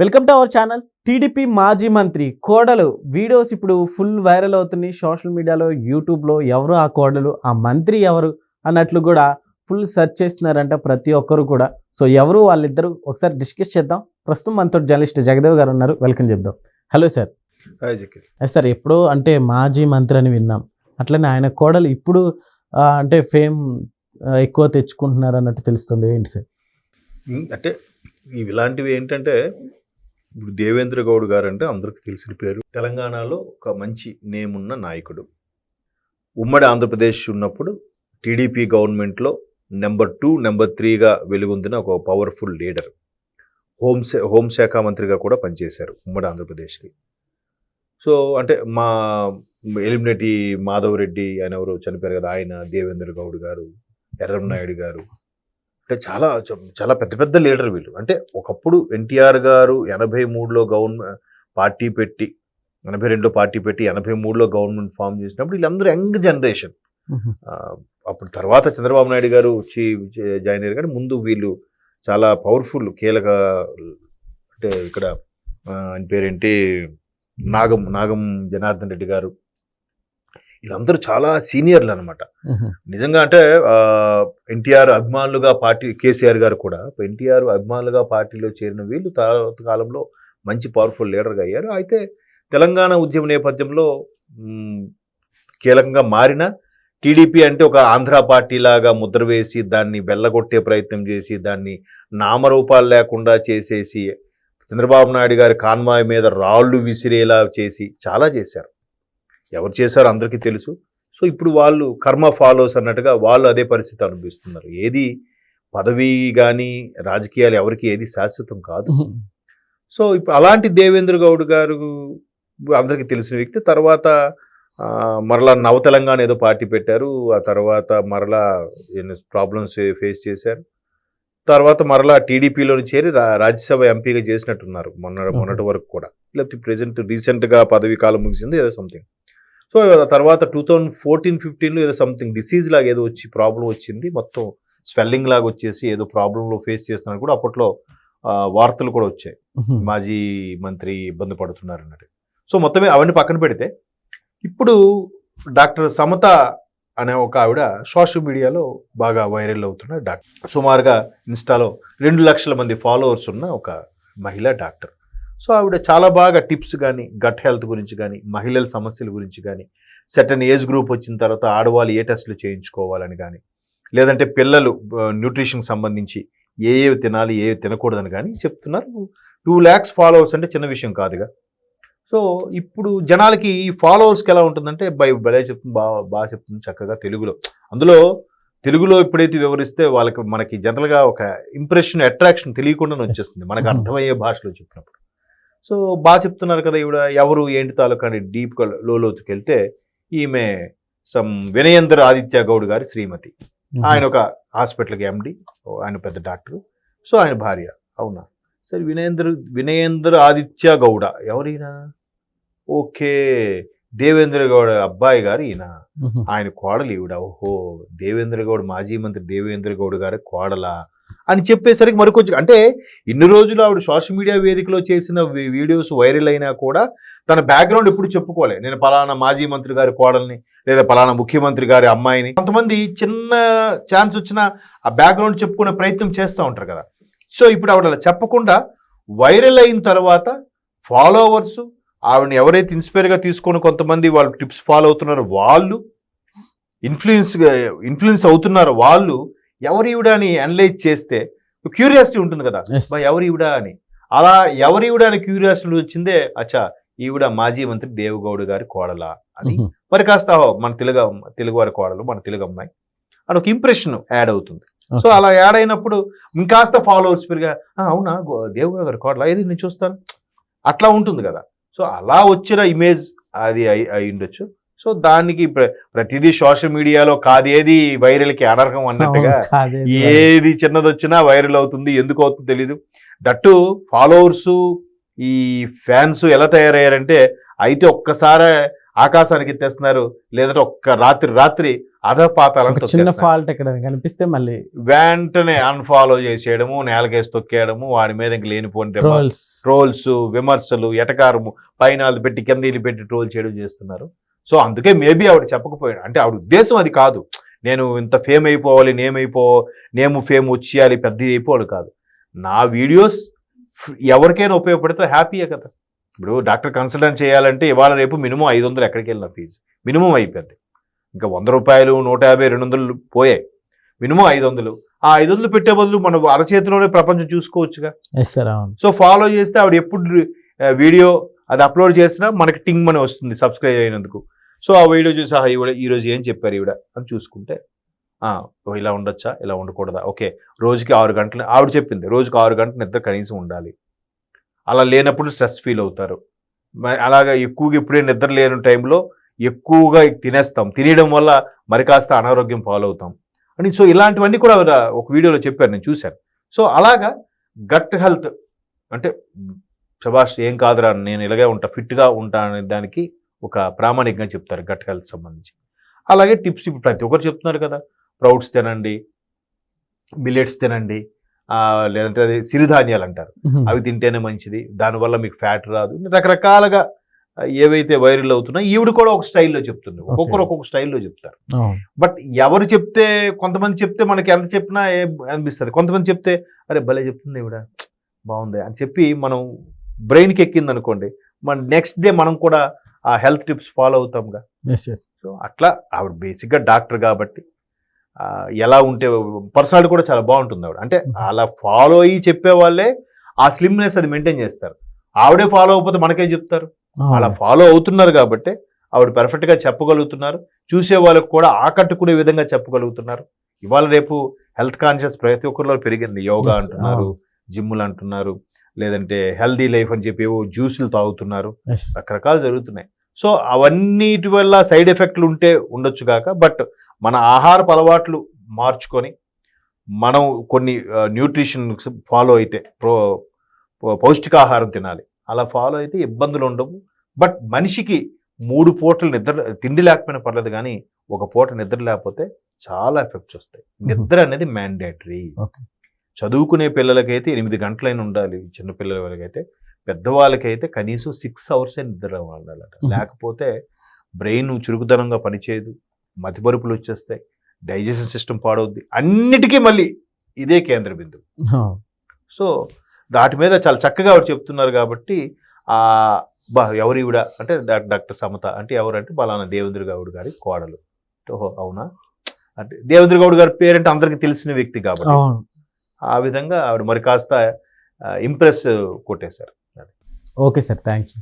Welcome to our channel. TDP మాజీ మంత్రి కోడలు వీడియోస్ ఇప్పుడు ఫుల్ వైరల్ అవుతున్నాయి సోషల్ మీడియాలో, యూట్యూబ్లో. ఎవరు ఆ కోడలు, ఆ మంత్రి ఎవరు అన్నట్లు కూడా ఫుల్ సెర్చ్ చేస్తున్నారంట ప్రతి ఒక్కరు కూడా. సో ఎవరు వాళ్ళిద్దరు ఒకసారి డిస్కస్ చేద్దాం. ప్రస్తుతం మనతో జర్నలిస్ట్ జగదేవ్ గారు ఉన్నారు, వెల్కమ్ చెప్దాం. Hello sir. సార్ ఎప్పుడో అంటే మాజీ మంత్రి అని విన్నాం, అట్లనే ఆయన కోడలు ఇప్పుడు అంటే ఫేమ్ ఎక్కువ తెచ్చుకుంటున్నారు అన్నట్టు తెలుస్తుంది. ఏంటి సార్ అంటే ఇలాంటివి ఏంటంటే, ఇప్పుడు దేవేంద్ర గౌడ్ గారు అంటే అందరికి తెలిసిన పేరు. తెలంగాణలో ఒక మంచి నేమ్ ఉన్న నాయకుడు. ఉమ్మడి ఆంధ్రప్రదేశ్ ఉన్నప్పుడు టీడీపీ గవర్నమెంట్లో నెంబర్ 2, నెంబర్ 3గా వెలుగొందిన ఒక పవర్ఫుల్ లీడర్. హోంశాఖ మంత్రిగా కూడా పనిచేశారు ఉమ్మడి ఆంధ్రప్రదేశ్కి. సో అంటే మా ఎలిమినేటి మాధవ్ రెడ్డి ఆయన ఎవరు చనిపోయారు కదా, ఆయన, దేవేంద్ర గౌడ్ గారు, ఎర్రంనాయుడు గారు, అంటే చాలా చాలా పెద్ద పెద్ద లీడర్ వీళ్ళు. అంటే ఒకప్పుడు ఎన్టీఆర్ గారు 83లో గవర్నమెంట్ పార్టీ పెట్టి, 82లో పార్టీ పెట్టి 83లో గవర్నమెంట్ ఫామ్ చేసినప్పుడు వీళ్ళందరూ యంగ్ జనరేషన్. అప్పుడు తర్వాత చంద్రబాబు నాయుడు గారు వచ్చి జాయిన్ అయ్యారు, కానీ ముందు వీళ్ళు చాలా పవర్ఫుల్ కీలక. అంటే ఇక్కడ ఆయన పేరేంటి, నాగం జనార్దన్ రెడ్డి గారు, వీళ్ళందరూ చాలా సీనియర్లు అనమాట నిజంగా. అంటే ఎన్టీఆర్ అభిమానులుగా పార్టీ, కేసీఆర్ గారు కూడా ఎన్టీఆర్ అభిమానులుగా పార్టీలో చేరిన వీళ్ళు తర్వాత కాలంలో మంచి పవర్ఫుల్ లీడర్గా అయ్యారు. అయితే తెలంగాణ ఉద్యమ నేపథ్యంలో కీలకంగా మారిన టీడీపీ అంటే ఒక ఆంధ్ర పార్టీ లాగా ముద్ర వేసి దాన్ని వెళ్ళగొట్టే ప్రయత్నం చేసి దాన్ని నామరూపాలు లేకుండా చేసేసి చంద్రబాబు నాయుడు గారి కాన్వాయ్ మీద రాళ్ళు విసిరేలా చేసి చాలా చేశారు. ఎవరు చేశారో అందరికీ తెలుసు. సో ఇప్పుడు వాళ్ళు కర్మ ఫాలోస్ అన్నట్టుగా వాళ్ళు అదే పరిస్థితి అనుభవిస్తున్నారు. ఏది పదవి కానీ రాజకీయాలు ఎవరికి ఏది శాశ్వతం కాదు. సో ఇప్పుడు అలాంటి దేవేంద్ర గౌడ్ గారు అందరికీ తెలిసిన వ్యక్తి. తర్వాత మరలా నవ తెలంగాణ ఏదో పార్టీ పెట్టారు. ఆ తర్వాత మరలా ప్రాబ్లమ్స్ ఫేస్ చేశారు. తర్వాత మరలా టీడీపీలోని చేరి రాజ్యసభ ఎంపీగా చేసినట్టున్నారు మొన్నటి వరకు కూడా, లేకపోతే రీసెంట్గా పదవి కాలం ముగిసింది ఏదో సంథింగ్. సో తర్వాత 2014-15లో ఏదో సంథింగ్ డిసీజ్ లాగా ఏదో వచ్చి ప్రాబ్లం వచ్చింది, మొత్తం స్వెల్లింగ్ లాగా వచ్చేసి ఏదో ప్రాబ్లంలో ఫేస్ చేస్తున్నారు కూడా అప్పట్లో వార్తలు కూడా వచ్చాయి, మాజీ మంత్రి ఇబ్బంది పడుతున్నారు అన్నట్టు. సో మొత్తమే అవన్నీ పక్కన పెడితే ఇప్పుడు డాక్టర్ సమత అనే ఒక ఆవిడ సోషల్ మీడియాలో బాగా వైరల్ అవుతున్న డాక్టర్. సుమారుగా ఇన్స్టాలో 2 లక్షల మంది ఫాలోవర్స్ ఉన్న ఒక మహిళా డాక్టర్. సో ఆవిడ చాలా బాగా టిప్స్ కానీ, గట్ హెల్త్ గురించి కానీ, మహిళల సమస్యల గురించి కానీ, సెటన్ ఏజ్ గ్రూప్ వచ్చిన తర్వాత ఆడవాళ్ళు ఏ టెస్టులు చేయించుకోవాలని కానీ, లేదంటే పిల్లలు న్యూట్రిషన్కి సంబంధించి ఏవి తినాలి ఏవి తినకూడదని కానీ చెప్తున్నారు. 2 lakhs ఫాలోవర్స్ అంటే చిన్న విషయం కాదుగా. సో ఇప్పుడు జనాలకి ఈ ఫాలోవర్స్కి ఎలా ఉంటుందంటే భలే చెప్తుంది, బాగా చెప్తుంది చక్కగా తెలుగులో. అందులో తెలుగులో ఎప్పుడైతే వివరిస్తే మనకి జనరల్గా ఒక ఇంప్రెషన్, అట్రాక్షన్ తెలియకుండానే వచ్చేస్తుంది మనకు అర్థమయ్యే భాషలో చెప్పినప్పుడు. సో బాగా చెప్తున్నారు కదా. ఈవిడ ఎవరు ఏంటి తాలూకా అని డీప్గా లోతుకి వెళ్తే, ఈమె వినయేంద్ర ఆదిత్య గౌడ్ గారి శ్రీమతి. ఆయన ఒక హాస్పిటల్కి ఎండి, ఆయన పెద్ద డాక్టర్. సో ఆయన భార్య. అవునా సరే, వినయేంద్ర ఆదిత్య గౌడ ఎవరైనా? ఓకే, దేవేంద్ర గౌడ అబ్బాయి గారు ఈయన, ఆయన కోడలు ఈవిడ. ఓహో, దేవేంద్ర గౌడ్, మాజీ మంత్రి దేవేంద్ర గౌడ్ గారి కోడలా అని చెప్పేసరికి మరికొంచెం, అంటే ఇన్ని రోజులు ఆవిడ సోషల్ మీడియా వేదికలో చేసిన వీడియోస్ వైరల్ అయినా కూడా తన బ్యాక్గ్రౌండ్ ఎప్పుడు చెప్పుకోలే. నేను పలానా మాజీ మంత్రి గారి కోడల్ని, లేదా పలానా ముఖ్యమంత్రి గారి అమ్మాయిని. కొంతమంది చిన్న ఛాన్స్ వచ్చినా ఆ బ్యాక్గ్రౌండ్ చెప్పుకునే ప్రయత్నం చేస్తూ ఉంటారు కదా. సో ఇప్పుడు ఆవిడ అలా చెప్పకుండా వైరల్ అయిన తర్వాత ఫాలోవర్స్ ఆవిడని ఎవరైతే ఇన్స్పైర్గా తీసుకొని కొంతమంది వాళ్ళు టిప్స్ ఫాలో అవుతున్నారో, వాళ్ళు ఇన్ఫ్లుయెన్స్ అవుతున్నారో, వాళ్ళు ఎవరు ఈవిడ అని అనలైజ్ చేస్తే క్యూరియాసిటీ ఉంటుంది కదా, ఎవరు ఈవిడ అని. అలా ఎవరు ఈవిడ అని క్యూరియాసిటీ వచ్చిందే, అచ్చా ఈవిడ మాజీ మంత్రి దేవగౌడ్ గారి కోడలా అని. మరి కాస్త మన తెలుగు వారి కోడలు, మన తెలుగు అమ్మాయి అని ఒక ఇంప్రెషన్ యాడ్ అవుతుంది. సో అలా యాడ్ అయినప్పుడు ఇంకాస్త ఫాలోవర్స్ పెరిగా, అవునా దేవగౌడ్ గారి కోడలా, ఏది నేను చూస్తాను, అట్లా ఉంటుంది కదా. సో అలా వచ్చిన ఇమేజ్ అది అయి ఉండొచ్చు. సో దానికి ప్రతిదీ సోషల్ మీడియాలో కాదేది వైరల్కి అనర్హం అన్నట్టుగా ఏది చిన్నదొచ్చినా వైరల్ అవుతుంది. ఎందుకు అవుతుందో తెలీదు. దట్టు ఫాలోవర్సు, ఈ ఫ్యాన్స్ ఎలా తయారయ్యారంటే, అయితే ఒక్కసారి ఆకాశానికి ఎత్తేస్తున్నారు, లేదంటే ఒక్క రాత్రి అధపాతాలను ఒక చిన్న ఫాల్ట్ ఎక్కడ కనిపిస్తే మళ్ళీ వెంటనే అన్ఫాలో చేసేయడము, నేలకేసి తొక్కేయడము, వాడి మీద ఇంక లేనిపోని ట్రోల్స్, విమర్శలు, ఎటకారము, పైన పెట్టి కింద పెట్టి ట్రోల్ చేయడం చేస్తున్నారు. సో అందుకే మేబీ ఆవిడ చెప్పకపోయాడు. అంటే ఆవిడ ఉద్దేశం అది కాదు, నేను ఇంత ఫేమ్ అయిపోవాలి, నేము ఫేమ్ వచ్చేయాలి, పెద్ద అయిపోవాలి కాదు. నా వీడియోస్ ఎవరికైనా ఉపయోగపడితే హ్యాపీయే కదా. ఇప్పుడు డాక్టర్ కన్సల్టెంట్ చేయాలంటే ఇవాళ రేపు మినిమం 500 ఎక్కడికి వెళ్ళిన ఫీజు మినిమం అయిపోద్ది. ఇంకా 100 రూపాయలు, 150, 200 పోయాయి, మినిమం 500. ఆ 500 పెట్టే బదులు మనం అరచేతిలోనే ప్రపంచం చూసుకోవచ్చుగా. సో ఫాలో చేస్తే ఆవిడ ఎప్పుడు వీడియో అది అప్లోడ్ చేసినా మనకి టింగ్ మనీ వస్తుంది సబ్స్క్రైబ్ అయినందుకు. సో ఆ వీడియో చూసి ఈరోజు ఏం చెప్పారు ఈవిడ అని చూసుకుంటే ఇలా ఉండొచ్చా, ఇలా ఉండకూడదా, ఓకే రోజుకి 6 గంటలు ఆవిడ చెప్పింది, రోజుకి 6 గంటలు నిద్ర కనీసం ఉండాలి. అలా లేనప్పుడు స్ట్రెస్ ఫీల్ అవుతారు. అలాగా ఎక్కువగా ఇప్పుడే నిద్ర లేని టైంలో ఎక్కువగా తినేయడం వల్ల మరి కాస్త అనారోగ్యం పాలవుతాం అని. సో ఇలాంటివన్నీ కూడా ఒక వీడియోలో చెప్పారు, నేను చూశాను. సో అలాగా గట్ హెల్త్ అంటే శభాష్ ఏం కాదురా, నేను ఇలాగే ఉంటా, ఫిట్గా ఉంటా అనే దానికి ఒక ప్రామాణికంగా చెప్తారు గట్ హెల్త్ సంబంధించి. అలాగే టిప్స్ ఇప్పుడు ప్రతి ఒక్కరు చెప్తున్నారు కదా, ప్రౌట్స్ తినండి, మిల్లెట్స్ తినండి, లేదంటే అది సిరిధాన్యాలు అంటారు, అవి తింటేనే మంచిది, దానివల్ల మీకు ఫ్యాట్ రాదు, రకరకాలుగా ఏవైతే వైరల్ అవుతున్నాయో ఈవిడ కూడా ఒక స్టైల్లో చెప్తుంది. ఒక్కొక్కరు ఒక్కొక్క స్టైల్లో చెప్తారు. బట్ ఎవరు చెప్తే, కొంతమంది చెప్తే మనకి ఎంత చెప్పినా అనిపిస్తుంది, కొంతమంది చెప్తే అరే భలే చెప్తుంది ఈవిడ, బాగుంది అని చెప్పి మనం బ్రెయిన్కి ఎక్కింది అనుకోండి, మన నెక్స్ట్ డే మనం కూడా ఆ హెల్త్ టిప్స్ ఫాలో అవుతాంగా. సో అట్లా ఆవిడ బేసిక్గా డాక్టర్ కాబట్టి ఎలా ఉంటే పర్సనాలిటీ కూడా చాలా బాగుంటుంది ఆవిడ. అంటే అలా ఫాలో అయ్యి చెప్పే వాళ్ళే ఆ స్లిమ్నెస్ అది మెయింటైన్ చేస్తారు. ఆవిడే ఫాలో అయిపోతే మనకేం చెప్తారు, అలా ఫాలో అవుతున్నారు కాబట్టి ఆవిడ పర్ఫెక్ట్గా చెప్పగలుగుతున్నారు, చూసే వాళ్ళకు కూడా ఆకట్టుకునే విధంగా చెప్పగలుగుతున్నారు. ఇవాళ రేపు హెల్త్ కాన్షియస్ ప్రతి ఒక్కరిలో పెరిగింది. యోగా అంటున్నారు, జిమ్లు అంటున్నారు, లేదంటే హెల్దీ లైఫ్ అని చెప్పి జ్యూసులు తాగుతున్నారు, రకరకాలు జరుగుతున్నాయి. సో అవన్నిటి వల్ల సైడ్ ఎఫెక్ట్లు ఉంటే ఉండొచ్చు కాక, బట్ మన ఆహారపు అలవాట్లు మార్చుకొని మనం కొన్ని న్యూట్రిషన్ ఫాలో అయితే, పౌష్టికాహారం తినాలి, అలా ఫాలో అయితే ఇబ్బందులు ఉండవు. బట్ మనిషికి 3 పూటలు తిండి లేకపోయినా పర్లేదు, కానీ ఒక పూట నిద్ర లేకపోతే చాలా ఎఫెక్ట్స్ వస్తాయి. నిద్ర అనేది మ్యాండేటరీ. చదువుకునే పిల్లలకైతే 8 గంటలైనా ఉండాలి, చిన్నపిల్లలకైతే. పెద్దవాళ్ళకైతే కనీసం 6 hours నిద్ర ఉండాలట. లేకపోతే బ్రెయిన్ చురుకుదనంగా పనిచేయదు, మతిమరుపులు వచ్చేస్తాయి, డైజెషన్ సిస్టమ్ పాడవుద్ది, అన్నిటికీ మళ్ళీ ఇదే కేంద్ర బిందువు. సో దాటి మీద చాలా చక్కగా ఆవిడ చెప్తున్నారు కాబట్టి ఎవరు ఈవిడ అంటే డాక్టర్ సమత అంటే ఎవరంటే బలానా దేవేంద్ర గౌడ్ గారి కోడలు. ఓహో అవునా, అంటే దేవేంద్ర గౌడ్ గారి పేరంటే అందరికీ తెలిసిన వ్యక్తి కాబట్టి ఆ విధంగా ఆవిడ మరి కాస్త ఇంప్రెస్ కొట్టేశారు. Okay sir, thank you.